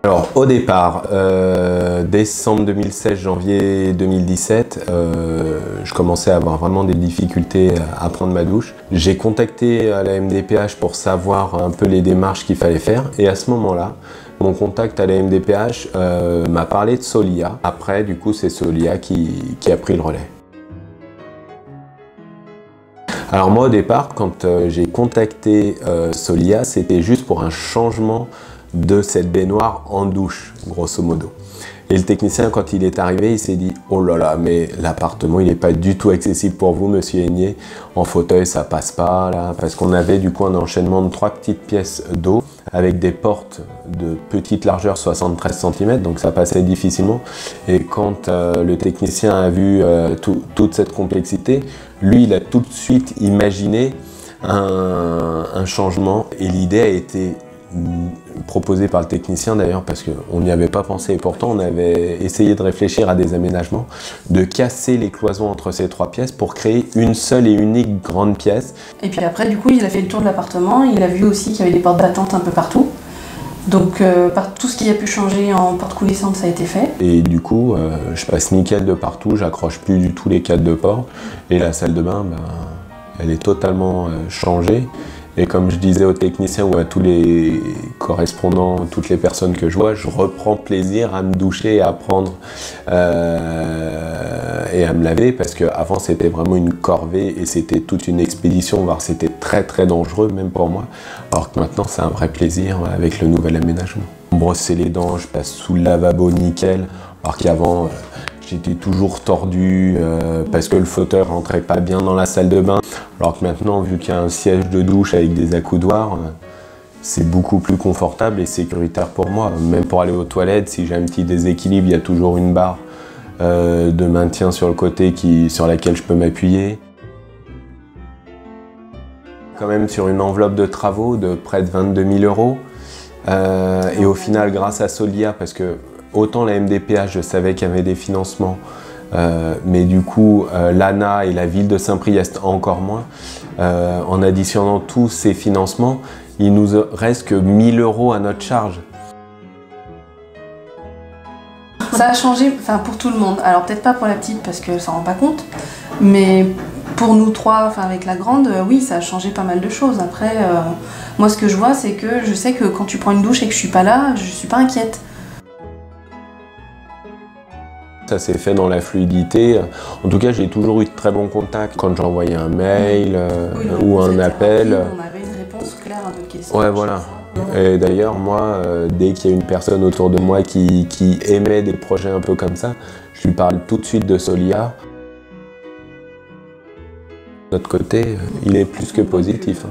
Alors au départ, décembre 2016, janvier 2017, je commençais à avoir vraiment des difficultés à prendre ma douche. J'ai contacté la MDPH pour savoir un peu les démarches qu'il fallait faire et à ce moment-là, mon contact à la MDPH m'a parlé de Solia. Après, du coup, c'est Solia qui a pris le relais. Alors moi au départ, quand j'ai contacté Solia, c'était juste pour un changement de cette baignoire en douche, grosso modo. Et le technicien, quand il est arrivé, il s'est dit « Oh là là, mais l'appartement, il n'est pas du tout accessible pour vous, monsieur Aigné. En fauteuil, ça passe pas, là. » Parce qu'on avait du coup un enchaînement de 3 petites pièces d'eau avec des portes de petite largeur, 73 cm, donc ça passait difficilement. Et quand le technicien a vu toute cette complexité, lui, il a tout de suite imaginé un changement. Et l'idée a été proposé par le technicien d'ailleurs parce qu'on n'y avait pas pensé et pourtant on avait essayé de réfléchir à des aménagements, de casser les cloisons entre ces 3 pièces pour créer une seule et unique grande pièce. Et puis après du coup il a fait le tour de l'appartement, il a vu aussi qu'il y avait des portes battantes un peu partout. Donc par tout ce qui a pu changer en porte coulissante ça a été fait. Et du coup je passe nickel de partout, j'accroche plus du tout les cadres de porte et la salle de bain elle est totalement changée. Et comme je disais aux techniciens ou à tous les correspondants, toutes les personnes que je vois, je reprends plaisir à me doucher et à prendre et à me laver parce qu'avant c'était vraiment une corvée et c'était toute une expédition, voire c'était très très dangereux même pour moi. Alors que maintenant c'est un vrai plaisir avec le nouvel aménagement. Brosser les dents, je passe sous le lavabo nickel, alors qu'avant j'étais toujours tordu parce que le fauteuil rentrait pas bien dans la salle de bain. Alors que maintenant, vu qu'il y a un siège de douche avec des accoudoirs, c'est beaucoup plus confortable et sécuritaire pour moi. Même pour aller aux toilettes, si j'ai un petit déséquilibre, il y a toujours une barre de maintien sur le côté sur laquelle je peux m'appuyer. Quand même sur une enveloppe de travaux de près de 22 000 €. Et au final, grâce à Solia, parce que autant la MDPH, je savais qu'il y avait des financements, mais du coup, l'ANA et la ville de Saint-Priest encore moins. En additionnant tous ces financements, il nous reste que 1 000 € à notre charge. Ça a changé pour tout le monde. Alors peut-être pas pour la petite parce qu'elle s'en rend pas compte, mais pour nous trois, avec la grande, oui, ça a changé pas mal de choses. Après, moi ce que je vois, c'est que je sais que quand tu prends une douche et que je suis pas là, je suis pas inquiète. Ça s'est fait dans la fluidité. En tout cas, j'ai toujours eu de très bons contacts. Quand j'envoyais un mail ou un appel. On avait une réponse claire à nos questions. Ouais, voilà. Et d'ailleurs, moi, dès qu'il y a une personne autour de moi qui émet des projets un peu comme ça, je lui parle tout de suite de Solia. De notre côté, il est plus que positif.